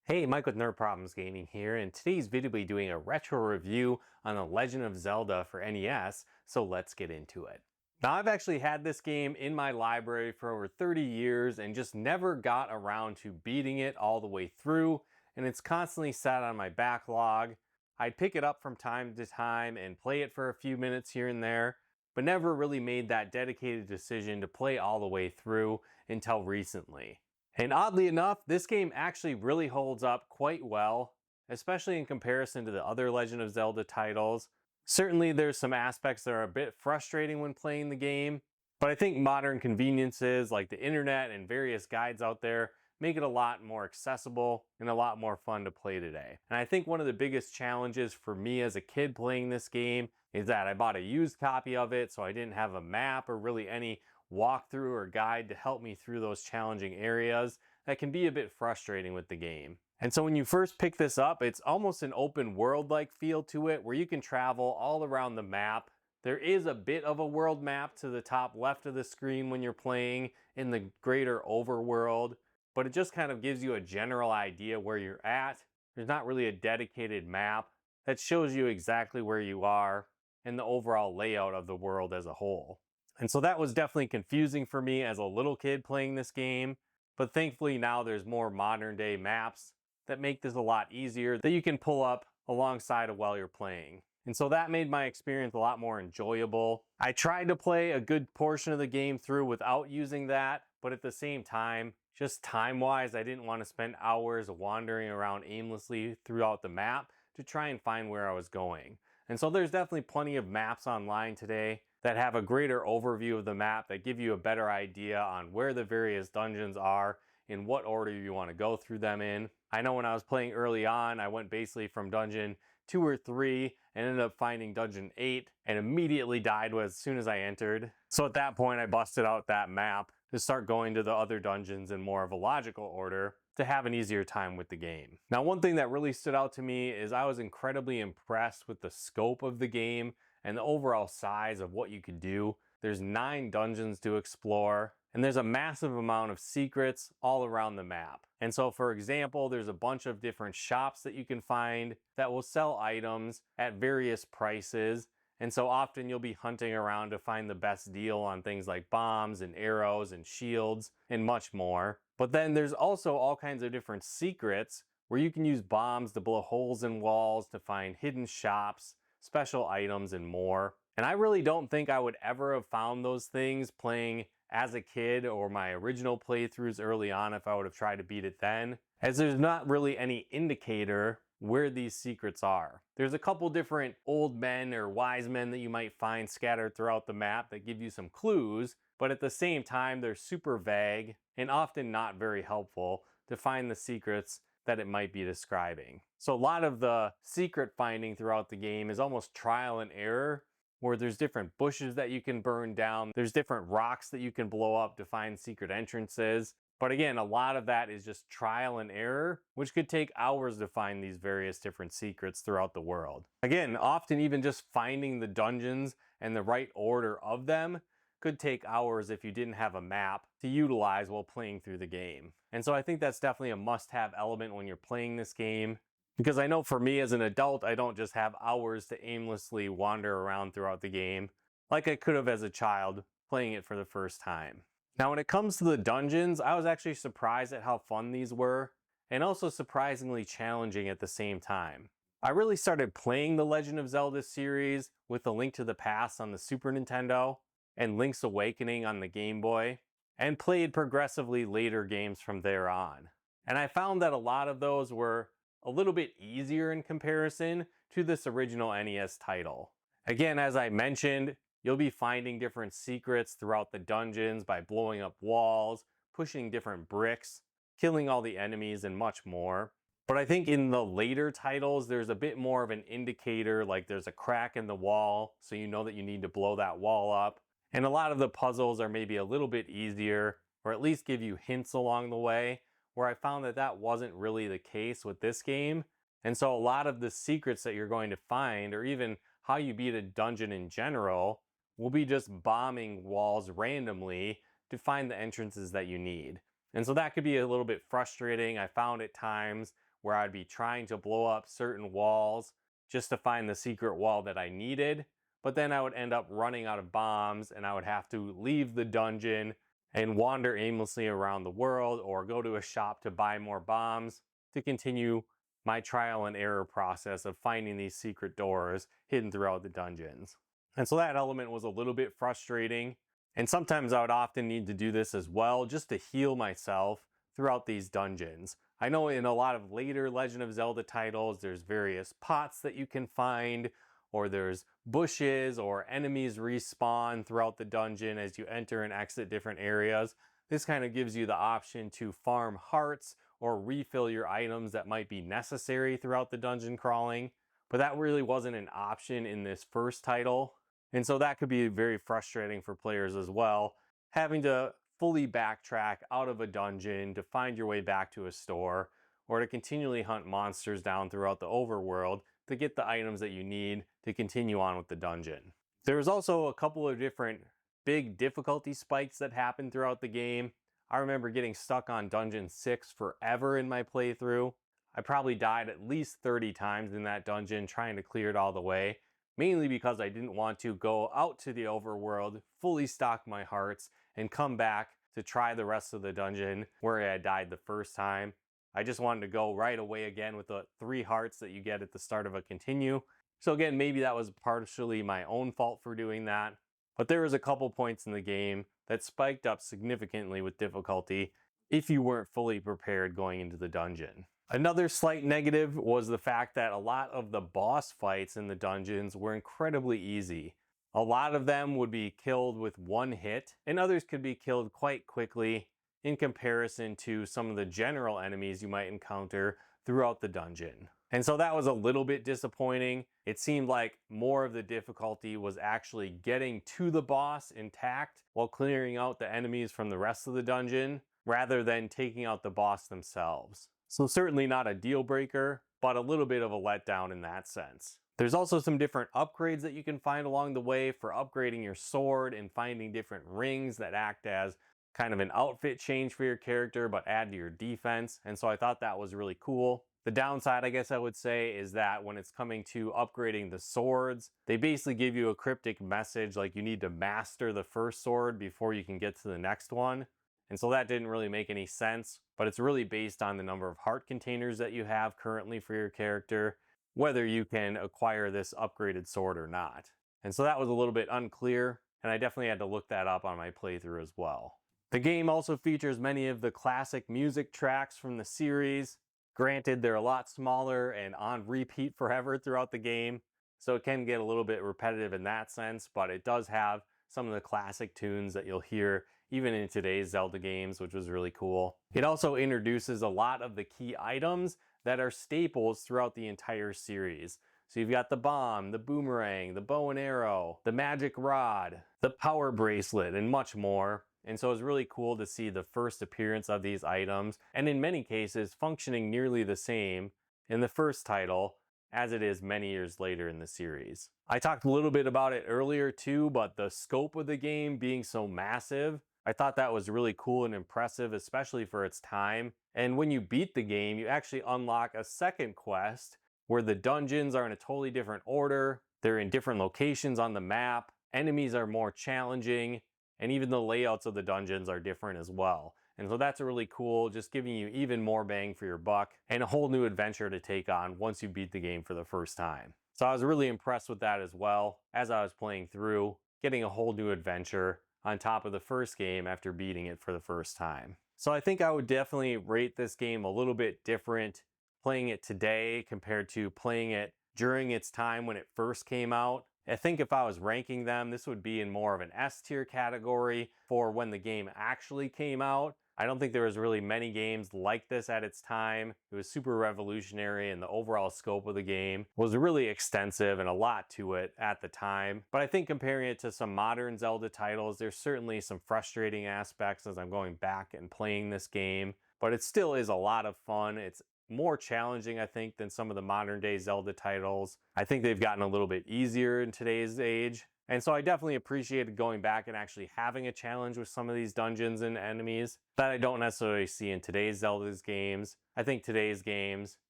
Hey, Mike with Nerd Problems Gaming here, and today's video will be doing a retro review on The Legend of Zelda for NES, so let's get into it. Now, I've actually had this game in my library for over 30 years and just never got around to beating it all the way through, and it's constantly sat on my backlog. I'd pick it up from time to time and play it for a few minutes here and there, but never really made that dedicated decision to play all the way through until recently. And oddly enough, this game actually really holds up quite well, especially in comparison to the other Legend of Zelda titles. Certainly there's some aspects that are a bit frustrating when playing the game, but I think modern conveniences like the internet and various guides out there make it a lot more accessible and a lot more fun to play today. And I think one of the biggest challenges for me as a kid playing this game is that I bought a used copy of it, so I didn't have a map or really any walkthrough or guide to help me through those challenging areas that can be a bit frustrating with the game. And so when you first pick this up, it's almost an open world like feel to it where you can travel all around the map. There is a bit of a world map to the top left of the screen when you're playing in the greater overworld, but it just kind of gives you a general idea where you're at. There's not really a dedicated map that shows you exactly where you are and the overall layout of the world as a whole. And so that was definitely confusing for me as a little kid playing this game, but thankfully now there's more modern day maps that make this a lot easier that you can pull up alongside of while you're playing. And so that made my experience a lot more enjoyable. I tried to play a good portion of the game through without using that, but at the same time, just time-wise, I didn't want to spend hours wandering around aimlessly throughout the map to try and find where I was going. And so there's definitely plenty of maps online today that have a greater overview of the map that give you a better idea on where the various dungeons are, in what order you want to go through them in. I know when I was playing early on, I went basically from dungeon 2 or 3 and ended up finding dungeon 8 and immediately died as soon as I entered. So at that point, I busted out that map to start going to the other dungeons in more of a logical order to have an easier time with the game. Now, one thing that really stood out to me is I was incredibly impressed with the scope of the game and the overall size of what you could do. There's 9 dungeons to explore, and there's a massive amount of secrets all around the map. And so, for example, there's a bunch of different shops that you can find that will sell items at various prices. And so often you'll be hunting around to find the best deal on things like bombs and arrows and shields and much more. But then there's also all kinds of different secrets where you can use bombs to blow holes in walls to find hidden shops, special items, and more. And I really don't think I would ever have found those things playing as a kid or my original playthroughs early on if I would have tried to beat it then, as there's not really any indicator where these secrets are. There's a couple different old men or wise men that you might find scattered throughout the map that give you some clues, but at the same time they're super vague and often not very helpful to find the secrets that it might be describing. So a lot of the secret finding throughout the game is almost trial and error, where there's different bushes that you can burn down, there's different rocks that you can blow up to find secret entrances. But again, a lot of that is just trial and error, which could take hours to find these various different secrets throughout the world. Again, often even just finding the dungeons and the right order of them could take hours if you didn't have a map to utilize while playing through the game. And so I think that's definitely a must-have element when you're playing this game, because I know for me as an adult, I don't just have hours to aimlessly wander around throughout the game like I could have as a child playing it for the first time. Now, when it comes to the dungeons, I was actually surprised at how fun these were, and also surprisingly challenging at the same time. I really started playing the Legend of Zelda series with A Link to the Past on the Super Nintendo and Link's Awakening on the Game Boy, and played progressively later games from there on. And I found that a lot of those were a little bit easier in comparison to this original NES title. Again, as I mentioned, you'll be finding different secrets throughout the dungeons by blowing up walls, pushing different bricks, killing all the enemies, and much more. But I think in the later titles, there's a bit more of an indicator, like there's a crack in the wall, so you know that you need to blow that wall up. And a lot of the puzzles are maybe a little bit easier, or at least give you hints along the way, where I found that that wasn't really the case with this game. And so a lot of the secrets that you're going to find, or even how you beat a dungeon in general, will be just bombing walls randomly to find the entrances that you need. And so that could be a little bit frustrating. I found at times where I'd be trying to blow up certain walls just to find the secret wall that I needed. But then I would end up running out of bombs and I would have to leave the dungeon and wander aimlessly around the world or go to a shop to buy more bombs to continue my trial and error process of finding these secret doors hidden throughout the dungeons. And so that element was a little bit frustrating. And sometimes I would often need to do this as well just to heal myself throughout these dungeons. I know in a lot of later Legend of Zelda titles, there's various pots that you can find, or there's bushes or enemies respawn throughout the dungeon as you enter and exit different areas. This kind of gives you the option to farm hearts or refill your items that might be necessary throughout the dungeon crawling. But that really wasn't an option in this first title. And so that could be very frustrating for players as well, having to fully backtrack out of a dungeon to find your way back to a store, or to continually hunt monsters down throughout the overworld to get the items that you need to continue on with the dungeon. There's also a couple of different big difficulty spikes that happen throughout the game. I remember getting stuck on Dungeon 6 forever in my playthrough. I probably died at least 30 times in that dungeon trying to clear it all the way, mainly because I didn't want to go out to the overworld, fully stock my hearts, and come back to try the rest of the dungeon where I had died the first time. I just wanted to go right away again with the 3 hearts that you get at the start of a continue. So again, maybe that was partially my own fault for doing that, but there was a couple points in the game that spiked up significantly with difficulty if you weren't fully prepared going into the dungeon. Another slight negative was the fact that a lot of the boss fights in the dungeons were incredibly easy. A lot of them would be killed with one hit, and others could be killed quite quickly in comparison to some of the general enemies you might encounter throughout the dungeon. And so that was a little bit disappointing. It seemed like more of the difficulty was actually getting to the boss intact while clearing out the enemies from the rest of the dungeon, rather than taking out the boss themselves. So certainly not a deal breaker, but a little bit of a letdown in that sense. There's also some different upgrades that you can find along the way for upgrading your sword and finding different rings that act as kind of an outfit change for your character but add to your defense. And so I thought that was really cool. The downside, I guess I would say, is that when it's coming to upgrading the swords, they basically give you a cryptic message like you need to master the first sword before you can get to the next one. And so that didn't really make any sense, but it's really based on the number of heart containers that you have currently for your character, whether you can acquire this upgraded sword or not. And so that was a little bit unclear, and I definitely had to look that up on my playthrough as well. The game also features many of the classic music tracks from the series. Granted, they're a lot smaller and on repeat forever throughout the game, so it can get a little bit repetitive in that sense, but it does have some of the classic tunes that you'll hear even in today's Zelda games, which was really cool. It also introduces a lot of the key items that are staples throughout the entire series. So you've got the bomb, the boomerang, the bow and arrow, the magic rod, the power bracelet, and much more. And so it's really cool to see the first appearance of these items, and in many cases functioning nearly the same in the first title as it is many years later in the series. I talked a little bit about it earlier too, but the scope of the game being so massive, I thought that was really cool and impressive, especially for its time. And when you beat the game, you actually unlock a second quest where the dungeons are in a totally different order, they're in different locations on the map, enemies are more challenging, and even the layouts of the dungeons are different as well. And so that's really cool, just giving you even more bang for your buck and a whole new adventure to take on once you beat the game for the first time. So I was really impressed with that as well as I was playing through, getting a whole new adventure on top of the first game after beating it for the first time. So I think I would definitely rate this game a little bit different playing it today compared to playing it during its time when it first came out. I think if I was ranking them, this would be in more of an S tier category for when the game actually came out. I don't think there was really many games like this at its time. It was super revolutionary, and the overall scope of the game was really extensive and a lot to it at the time. But I think comparing it to some modern Zelda titles, there's certainly some frustrating aspects as I'm going back and playing this game. But it still is a lot of fun. It's more challenging, I think, than some of the modern day Zelda titles. I think they've gotten a little bit easier in today's age. And so I definitely appreciated going back and actually having a challenge with some of these dungeons and enemies that I don't necessarily see in today's Zelda's games. I think today's games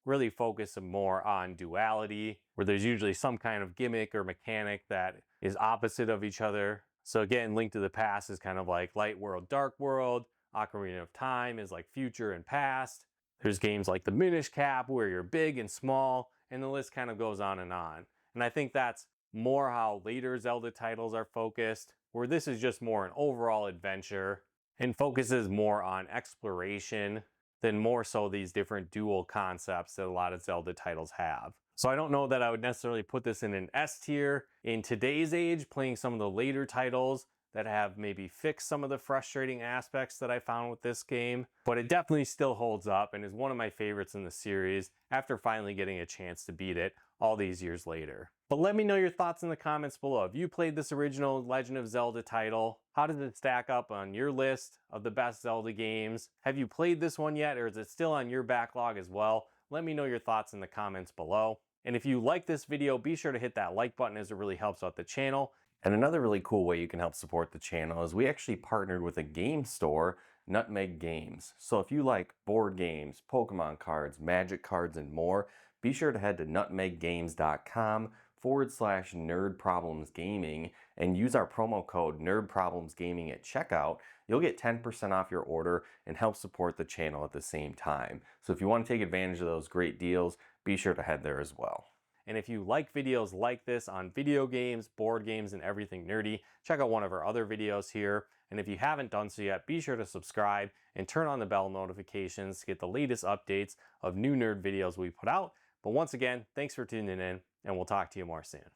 really focus more on duality, where there's usually some kind of gimmick or mechanic that is opposite of each other. So again, Link to the Past is kind of like Light World, Dark World. Ocarina of Time is like future and past. There's games like the Minish Cap where you're big and small, and the list kind of goes on. And I think that's more how later Zelda titles are focused, where this is just more an overall adventure and focuses more on exploration than more so these different dual concepts that a lot of Zelda titles have. So I don't know that I would necessarily put this in an S tier. In today's age, playing some of the later titles that have maybe fixed some of the frustrating aspects that I found with this game, but it definitely still holds up and is one of my favorites in the series after finally getting a chance to beat it all these years later. But let me know your thoughts in the comments below. Have you played this original Legend of Zelda title? How does it stack up on your list of the best Zelda games? Have you played this one yet, or is it still on your backlog as well? Let me know your thoughts in the comments below. And if you like this video, be sure to hit that like button as it really helps out the channel. And another really cool way you can help support the channel is we actually partnered with a game store, Nutmeg Games. So if you like board games, Pokemon cards, Magic cards, and more, be sure to head to nutmeggames.com/nerdproblemsgaming and use our promo code nerdproblemsgaming at checkout. You'll get 10% off your order and help support the channel at the same time. So if you want to take advantage of those great deals, be sure to head there as well. And if you like videos like this on video games, board games, and everything nerdy, check out one of our other videos here. And if you haven't done so yet, be sure to subscribe and turn on the bell notifications to get the latest updates of new nerd videos we put out. But once again, thanks for tuning in, and we'll talk to you more soon.